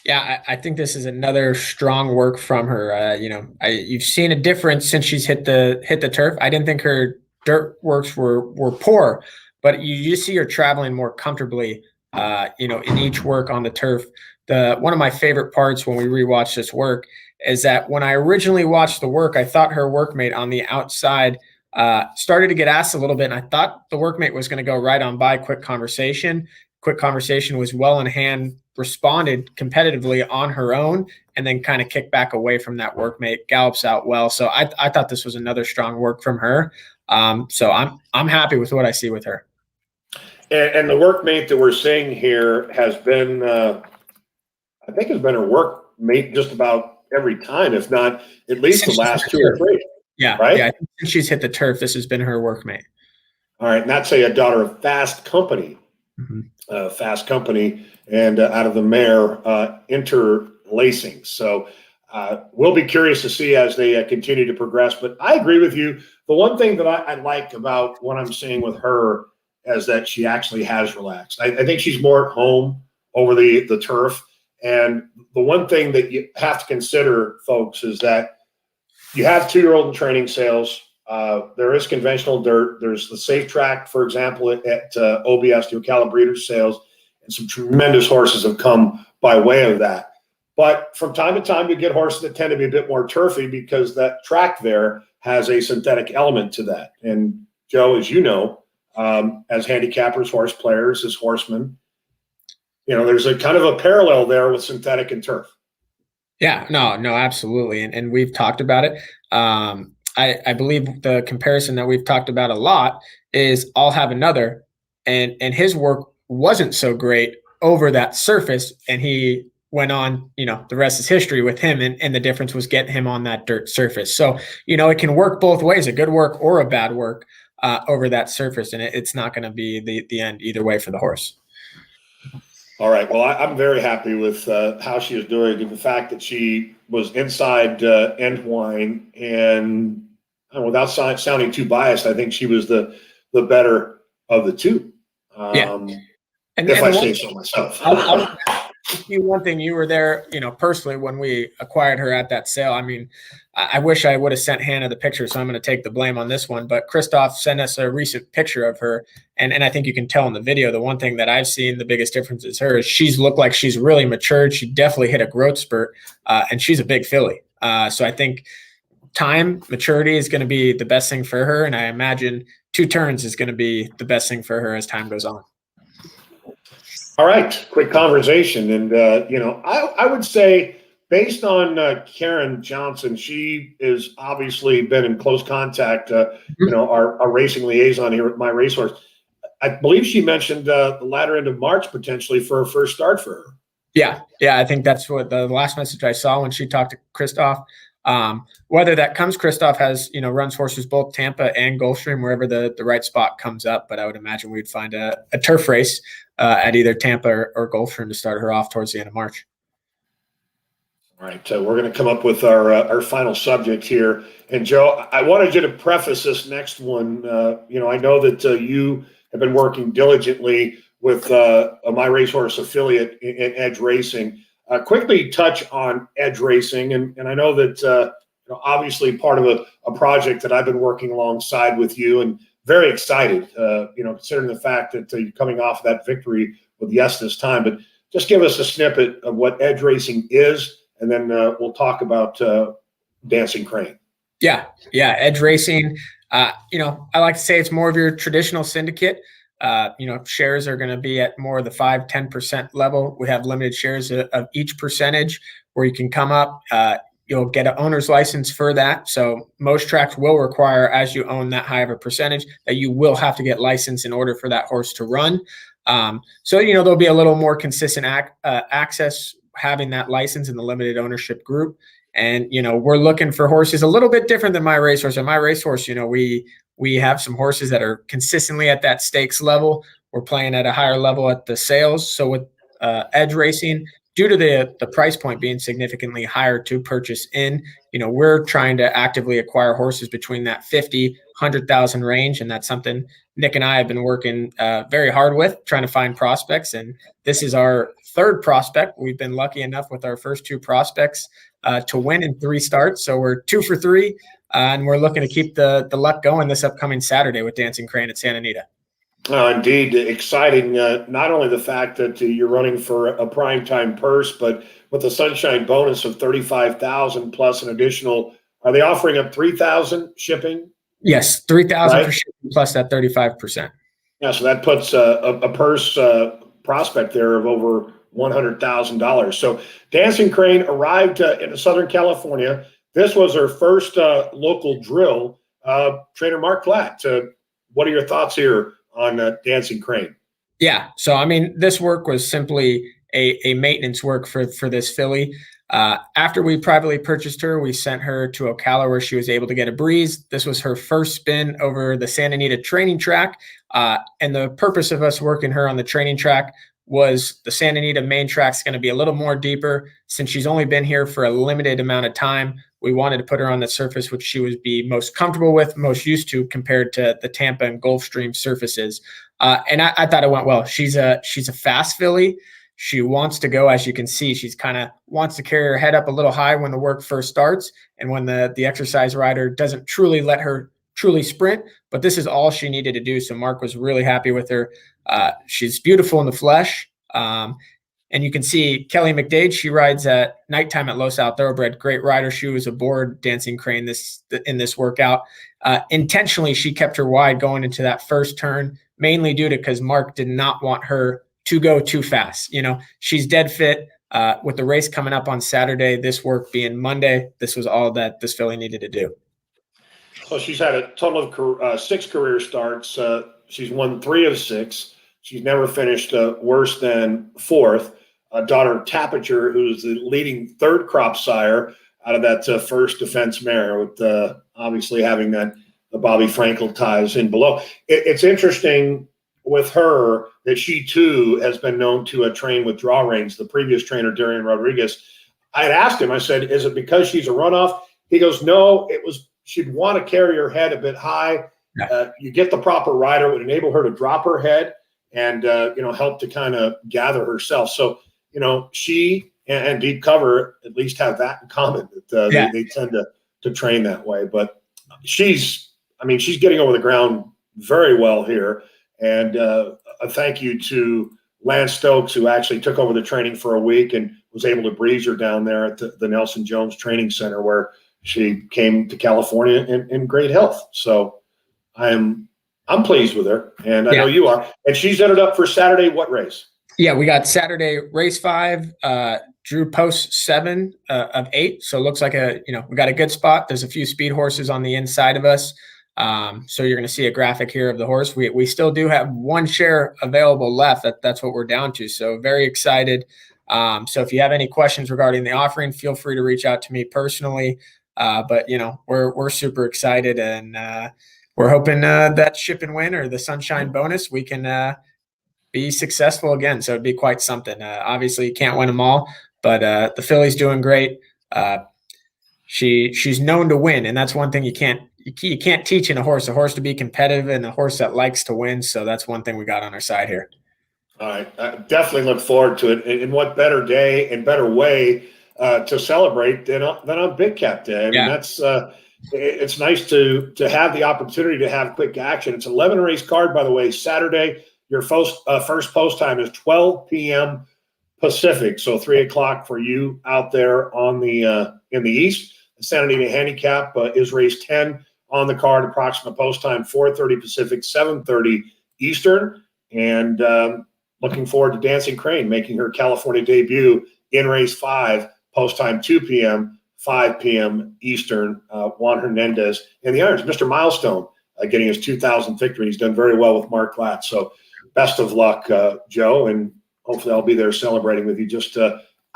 Yeah, I think this is another strong work from her. You've seen a difference since she's hit the turf. I didn't think her dirt works were poor, but you see her traveling more comfortably, in each work on the turf. One of my favorite parts when we rewatch this work is that when I originally watched the work, I thought her workmate on the outside started to get asked a little bit, and I thought the workmate was going to go right on by Quick Conversation. Quick Conversation was well in hand, responded competitively on her own, and then kind of kicked back away from that workmate, gallops out well. So I thought this was another strong work from her. So I'm happy with what I see with her. And the workmate that we're seeing here has been, I think, has been her workmate just about every time, if not at least the last two or three. Yeah, right. Yeah, I think since she's hit the turf, this has been her workmate. All right, and that's a daughter of Fast Company. Fast Company, and out of the mare interlacing. So we'll be curious to see as they continue to progress. But I agree with you. The one thing that I like about what I'm seeing with her is that she actually has relaxed. I think she's more at home over the turf. And the one thing that you have to consider, folks, is that you have 2-year-old in training sales. There is conventional dirt. There's the safe track, for example, at OBS, the Ocala Breeders' Sales, and some tremendous horses have come by way of that. But from time to time, you get horses that tend to be a bit more turfy because that track there has a synthetic element to that. And Joe, as you know, as handicappers, horse players, as horsemen, there's a kind of a parallel there with synthetic and turf. Yeah, no, absolutely. And we've talked about it. I believe the comparison that we've talked about a lot is I'll Have Another, and his work wasn't so great over that surface, and he went on, the rest is history with him, and the difference was getting him on that dirt surface. So, it can work both ways, a good work or a bad work over that surface, and it's not going to be the end either way for the horse. All right. Well, I'm very happy with how she is doing, and the fact that she was inside Endwine, and without sounding too biased, I think she was the better of the two. If I say so myself. I'll one thing, you were there, personally when we acquired her at that sale. I mean, I wish I would have sent Hannah the picture, so I'm going to take the blame on this one. But Christophe sent us a recent picture of her, and I think you can tell in the video, the one thing that I've seen the biggest difference is her. She's looked like she's really matured. She definitely hit a growth spurt, and she's a big filly. So I think time, maturity is going to be the best thing for her. And I imagine 2 turns is going to be the best thing for her as time goes on. All right, quick conversation. And, I would say based on Karen Johnson, she has obviously been in close contact, our racing liaison here at My Racehorse. I believe she mentioned the latter end of March potentially for her first start for her. Yeah. I think that's what the last message I saw when she talked to Christoph. Whether that comes, Christoph has, runs horses both Tampa and Gulfstream, wherever the right spot comes up. But I would imagine we'd find a turf race at either Tampa or Gulfstream to start her off towards the end of March. All right, we're going to come up with our final subject here. And Joe, I wanted you to preface this next one. I know that you have been working diligently with a My Racehorse affiliate in Edge Racing. Quickly touch on Edge Racing, and I know that obviously part of a project that I've been working alongside with you, and very excited. Considering the fact that you're coming off of that victory with Yes this time, but just give us a snippet of what Edge Racing is, and then we'll talk about Dancing Crane. Yeah, Edge Racing. I like to say it's more of your traditional syndicate. Shares are going to be at more of the 5-10% level. We have limited shares of each percentage where you can come up. You'll get an owner's license for that. So most tracks will require, as you own that high of a percentage, that you will have to get licensed in order for that horse to run. There'll be a little more consistent access having that license in the limited ownership group. And, we're looking for horses a little bit different than My Racehorse. And My Racehorse, we have some horses that are consistently at that stakes level. We're playing at a higher level at the sales. So with Edge Racing, due to the price point being significantly higher to purchase in, we're trying to actively acquire horses between that 50, 100,000 range. And that's something Nick and I have been working very hard with, trying to find prospects. And this is our 3rd prospect. We've been lucky enough with our first 2 prospects to win in 3 starts. So we're 2 for 3. And we're looking to keep the luck going this upcoming Saturday with Dancing Crane at Santa Anita. Indeed, exciting. Not only the fact that you're running for a primetime purse, but with the Sunshine bonus of $35,000 plus an additional. Are they offering up $3,000 shipping? Yes, $3,000 for shipping plus that 35%. Yeah, so that puts a purse prospect there of over $100,000. So Dancing Crane arrived in Southern California. This was her first local drill. Trainer Mark Platt, what are your thoughts here on Dancing Crane? Yeah, so this work was simply a maintenance work for this filly. After we privately purchased her, we sent her to Ocala where she was able to get a breeze. This was her first spin over the Santa Anita training track. And the purpose of us working her on the training track was the Santa Anita main track's going to be a little more deeper. Since she's only been here for a limited amount of time, we wanted to put her on the surface which she would be most comfortable with, most used to, compared to the Tampa and Gulfstream surfaces. And I thought it went well. She's a fast filly. She wants to go, as you can see, she's kind of wants to carry her head up a little high when the work first starts and when the exercise rider doesn't truly let her truly sprint. But this is all she needed to do. So Mark was really happy with her. She's beautiful in the flesh. And you can see Kelly McDade, she rides at nighttime at Los Al Thoroughbred. Great rider. She was aboard Dancing Crane in this workout. Intentionally, she kept her wide going into that first turn, mainly due to because Mark did not want her to go too fast. She's dead fit. With the race coming up on Saturday, this work being Monday, this was all that this filly needed to do. So she's had a total of 6 career starts. She's won 3 of 6. She's never finished worse than 4th. Daughter Tapiture, who's the leading 3rd crop sire out of that first defense mare, with obviously having the Bobby Frankel ties in below. It's interesting with her that she too has been known to train with draw reins. The previous trainer, Darian Rodriguez, I had asked him, I said, is it because she's a runoff? He goes, no, it was she'd want to carry her head a bit high. You get the proper rider, would enable her to drop her head and, help to kind of gather herself. So, she and Deep Cover at least have that in common, that they tend to train that way. But she's getting over the ground very well here. And a thank you to Lance Stokes, who actually took over the training for a week and was able to breeze her down there at the Nelson Jones Training Center, where she came to California in great health. So I'm pleased with her, and I know you are. And she's entered up for Saturday. What race? Yeah, we got Saturday race 5. Drew post 7 of 8, so it looks like we got a good spot. There's a few speed horses on the inside of us, so you're going to see a graphic here of the horse. We still do have 1 share available left. That's what we're down to. So very excited. So if you have any questions regarding the offering, feel free to reach out to me personally. But we're super excited, and we're hoping that ship and win or the sunshine bonus we can be successful again. So it'd be quite something. Obviously, you can't win them all, but the filly's doing great. She's known to win, and that's one thing you can't teach in a horse to be competitive and a horse that likes to win. So that's one thing we got on our side here. All right, I definitely look forward to it. And what better day and better way to celebrate than on Big Cap Day? I mean, that's it's nice to have the opportunity to have quick action. It's an 11 race card, by the way. Saturday, your first post time is 12 p.m. Pacific, so 3 o'clock for you out there on the in the East. The Santa Anita Handicap is race 10 on the card. Approximate post time 4:30 Pacific, 7:30 Eastern, and looking forward to Dancing Crane making her California debut in race 5, post time 2 p.m., 5 p.m. Eastern. Juan Hernandez and the Irons, Mr. Milestone, getting his 2,000th victory. He's done very well with Mark Glatt. So best of luck, Joe, and hopefully I'll be there celebrating with you just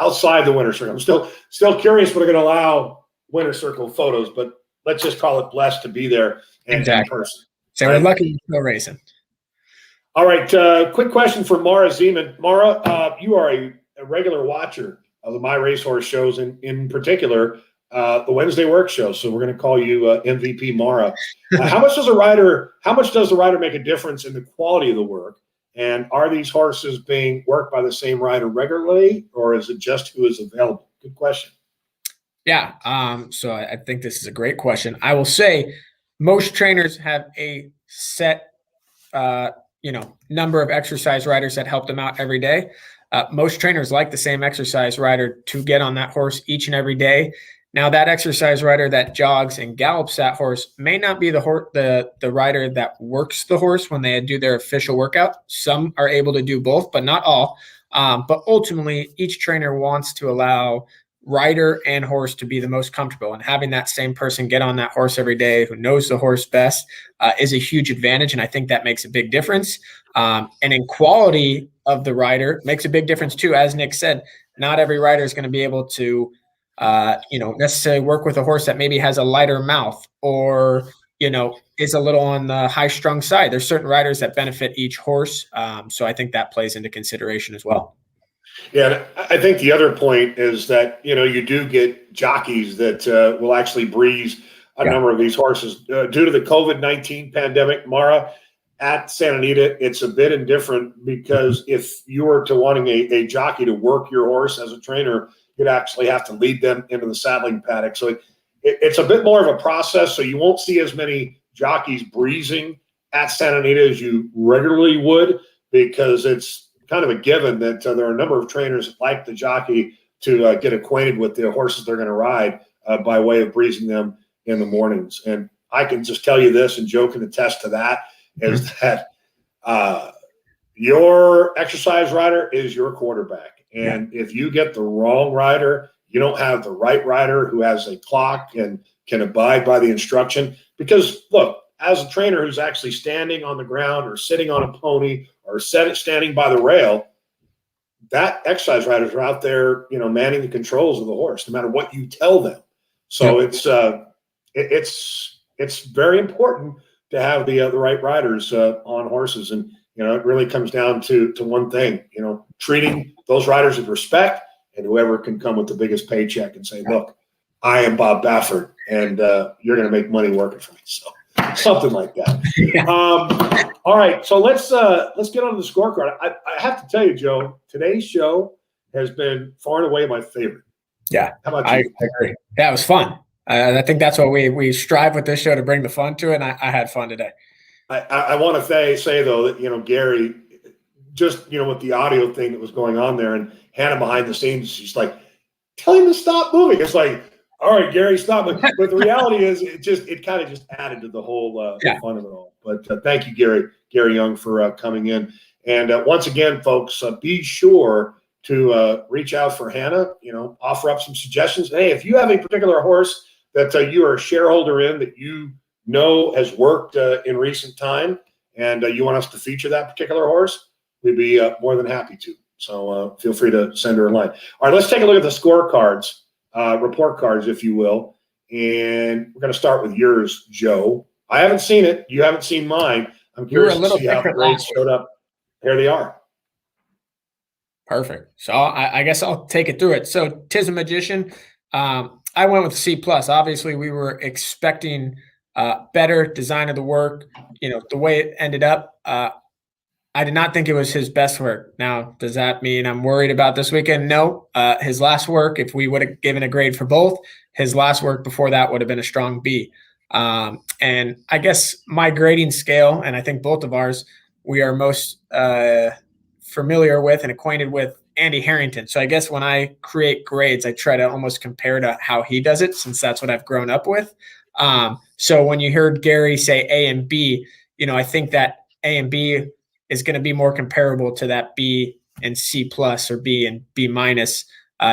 outside the winner circle. I'm still curious if we're going to allow winner circle photos, but let's just call it blessed to be there in person. So we're lucky to go racing. All right, quick question for Mara Zeman. Mara, you are a regular watcher of the MyRacehorse shows, in particular the Wednesday Works show. So we're going to call you MVP Mara. How much does the rider make a difference in the quality of the work? And are these horses being worked by the same rider regularly, or is it just who is available? Good question. Yeah. So I think this is a great question. I will say most trainers have a set, number of exercise riders that help them out every day. Most trainers like the same exercise rider to get on that horse each and every day. Now, that exercise rider that jogs and gallops that horse may not be the rider that works the horse when they do their official workout. Some are able to do both, but not all. But ultimately, each trainer wants to allow rider and horse to be the most comfortable, and having that same person get on that horse every day who knows the horse best is a huge advantage, and I think that makes a big difference. And in quality of the rider makes a big difference too. As Nick said, not every rider is going to be able to necessarily work with a horse that maybe has a lighter mouth or is a little on the high strung side. There's certain riders that benefit each horse, so I think that plays into consideration as well. Yeah, I think the other point is that, you do get jockeys that will actually breeze a number of these horses. Due to the COVID-19 pandemic, Mara, at Santa Anita, it's a bit indifferent because if you were to wanting a jockey to work your horse as a trainer, you'd actually have to lead them into the saddling paddock. So it's a bit more of a process, so you won't see as many jockeys breezing at Santa Anita as you regularly would, because it's kind of a given that there are a number of trainers that like the jockey to get acquainted with the horses they're going to ride by way of breezing them in the mornings. And I can just tell you this, and Joe can attest to that, is that your exercise rider is your quarterback. And if you get the wrong rider, you don't have the right rider who has a clock and can abide by the instruction. Because, look, as a trainer who's actually standing on the ground or sitting on a pony or standing by the rail, that exercise riders are out there, manning the controls of the horse, no matter what you tell them. So it's very important to have the right riders on horses, and it really comes down to one thing, treating those riders with respect, and whoever can come with the biggest paycheck and say, "Look, I am Bob Baffert, and you're going to make money working for me." So something like that. All right, so let's get on to the scorecard. I have to tell you, Joe, today's show has been far and away my favorite. Yeah, how about you? I agree. Yeah, it was fun. I think that's what we strive with this show, to bring the fun to it, and I had fun today. I want to say though that Gary, just with the audio thing that was going on there, and Hannah behind the scenes, she's like, "Tell him to stop moving." It's like, All right, Gary, stop. But the reality is, it kind of just added to the whole Yeah. fun of it all. But thank you, Gary Young, for coming in. And once again, folks, be sure to reach out for Hannah. Offer up some suggestions. Hey, if you have a particular horse that you are a shareholder in that you know has worked in recent time, and you want us to feature that particular horse, we'd be more than happy to. So feel free to send her a line. All right, let's take a look at the scorecards. Report cards, if you will. And we're going to start with yours, Joe. I haven't seen it. You haven't seen mine. I'm curious to see how the grades showed up. Here they are. Perfect. So I guess I'll take it through it. So Tis a Magician, I went with C+. Obviously, we were expecting better design of the work. The way it ended up, I did not think it was his best work. Now, does that mean I'm worried about this weekend? No. His last work, if we would have given a grade for both, his last work before that would have been a strong B. And I guess my grading scale, and I think both of ours, we are most familiar with and acquainted with Andy Harrington. So I guess when I create grades, I try to almost compare to how he does it, since that's what I've grown up with. So when you heard Gary say A and B, I think that A and B is going to be more comparable to that B and C+ or B and B-,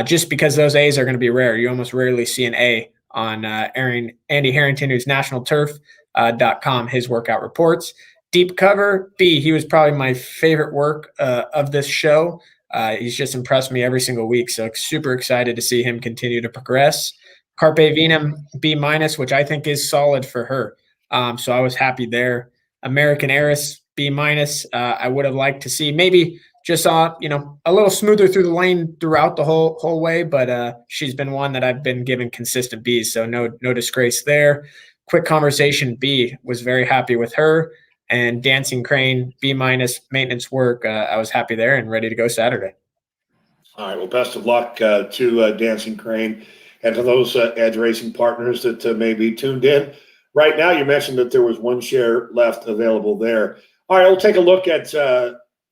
just because those A's are going to be rare. You almost rarely see an A on Andy Harrington, who's nationalturf.com, his workout reports. Deep cover, B, he was probably my favorite work of this show. He's just impressed me every single week, so super excited to see him continue to progress. Carpe Vinum, B-, which I think is solid for her. So I was happy there. American Heiress, B-. I would have liked to see maybe just a little smoother through the lane throughout the whole way, but she's been one that I've been giving consistent B's, so no disgrace there. Quick Conversation, B, was very happy with her. And Dancing Crane, B-, maintenance work. I was happy there and ready to go Saturday. All right. Well, best of luck to Dancing Crane and to those Edge Racing partners that may be tuned in. Right now, you mentioned that there was one share left available there. All right, we'll take a look at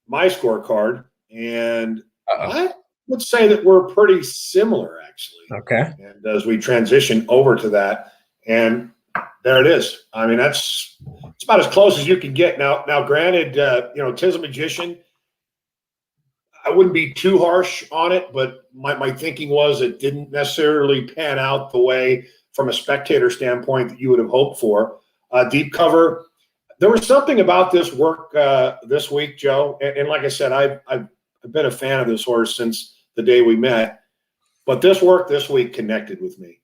my scorecard, and I would say that we're pretty similar, actually. Okay. And as we transition over to that, and there it is. I mean, it's about as close as you can get. Now, granted, Tis a Magician, I wouldn't be too harsh on it, but my thinking was it didn't necessarily pan out the way, from a spectator standpoint, that you would have hoped for. Deep cover, there was something about this work this week, Joe, and like I said, I've been a fan of this horse since the day we met, but this work this week connected with me.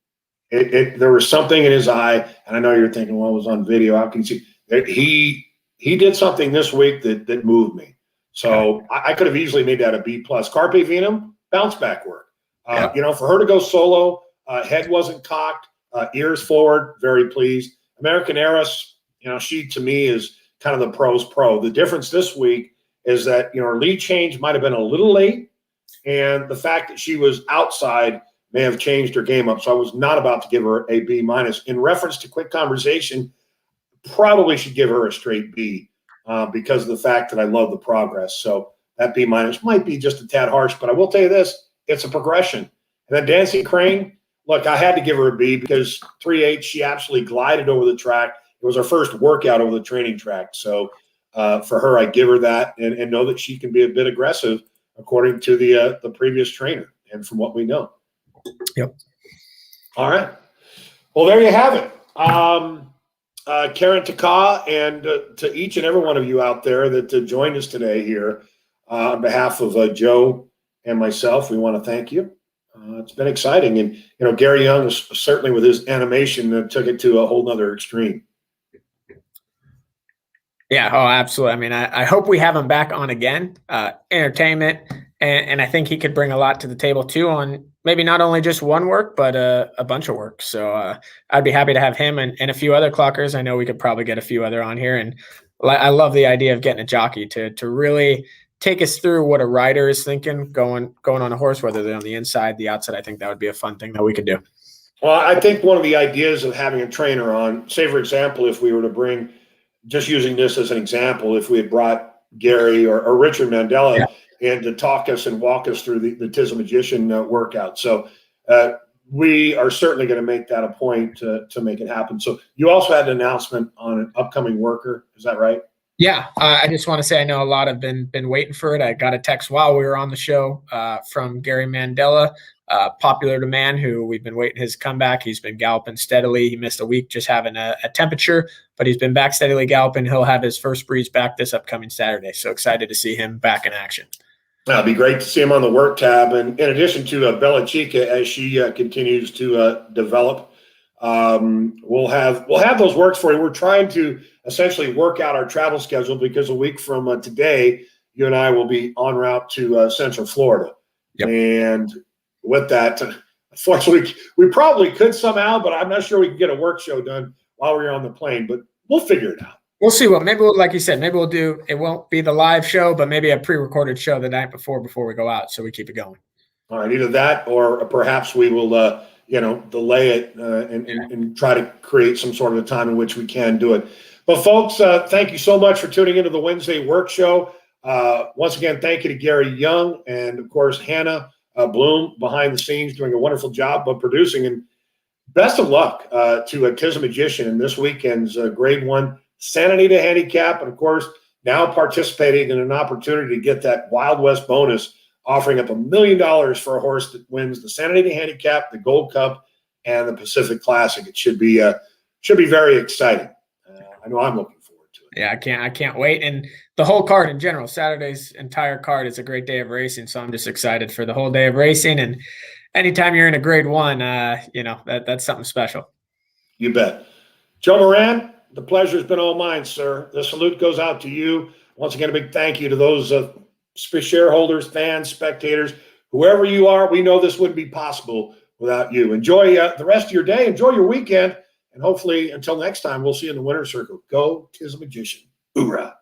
There was something in his eye, and I know you're thinking, well, it was on video. How can you see? He did something this week that moved me. So I could have easily made that a B+. Carpe Vinum, bounce back work. For her to go solo, head wasn't cocked, ears forward, very pleased. American Heiress, she to me is kind of the pro's pro. The difference this week is that, her lead change might have been a little late, and the fact that she was outside may have changed her game up. So I was not about to give her a B-. In reference to Quick Conversation, probably should give her a straight B because of the fact that I love the progress. So that B- might be just a tad harsh, but I will tell you this, it's a progression. And then Dancing Crane, look, I had to give her a B because 3/8, she absolutely glided over the track. It was her first workout over the training track. So for her, I give her that and know that she can be a bit aggressive according to the previous trainer and from what we know. Yep. All right. Well, there you have it. Karen Taka, and to each and every one of you out there that joined us today here, on behalf of Joe and myself, we want to thank you. It's been exciting. And, Gary Young, certainly with his animation, took it to a whole nother extreme. Yeah, oh, absolutely. I mean, I hope we have him back on again. Entertainment, and I think he could bring a lot to the table too, on maybe not only just one work, but a bunch of work. So I'd be happy to have him and a few other clockers. I know we could probably get a few other on here. And I love the idea of getting a jockey to really take us through what a rider is thinking going on a horse, whether they're on the inside, the outside. I think that would be a fun thing that we could do. Well, I think one of the ideas of having a trainer on, say, for example, if we were to bring, just using this as an example, if we had brought Gary or Richard Mandela in to talk us and walk us through the Tis a Magician workout. So we are certainly going to make that a point to make it happen. So you also had an announcement on an upcoming worker. Is that right? Yeah, I just want to say I know a lot have been waiting for it. I got a text while we were on the show from Gary Mandela, popular demand, who we've been waiting his comeback. He's been galloping steadily. He missed a week just having a temperature, but he's been back steadily galloping. He'll have his first breeze back this upcoming Saturday. So excited to see him back in action. It'd be great to see him on the work tab. And in addition to Bella Chica, as she continues to develop, we'll have those works for you. We're trying to essentially work out our travel schedule because a week from today, you and I will be en route to Central Florida. Yep. And with that, unfortunately, we probably could somehow, but I'm not sure we can get a work show done while we're on the plane, but we'll figure it out. We'll see maybe like you said, maybe we'll do, it won't be the live show, but maybe a pre-recorded show the night before we go out. So we keep it going. All right. Either that, or perhaps we will, delay it and try to create some sort of a time in which we can do it. But folks, thank you so much for tuning into the Wednesday Work Show. Once again, thank you to Gary Young and, of course, Hannah Bloom behind the scenes doing a wonderful job of producing. And best of luck to Tis Magician in this weekend's Grade 1 Santa Anita Handicap. And, of course, now participating in an opportunity to get that Wild West bonus, offering up $1 million for a horse that wins the Santa Anita Handicap, the Gold Cup, and the Pacific Classic. It should be very exciting. I know I'm looking forward to it. Yeah, I can't wait. And the whole card in general, Saturday's entire card is a great day of racing. So I'm just excited for the whole day of racing. And anytime you're in a Grade 1, that's something special. You bet. Joe Moran, the pleasure has been all mine, sir. The salute goes out to you. Once again, a big thank you to those shareholders, fans, spectators, whoever you are. We know this wouldn't be possible without you. Enjoy the rest of your day. Enjoy your weekend. And hopefully, until next time, we'll see you in the winner's circle. Go, 'Tis a Magician. Hoorah.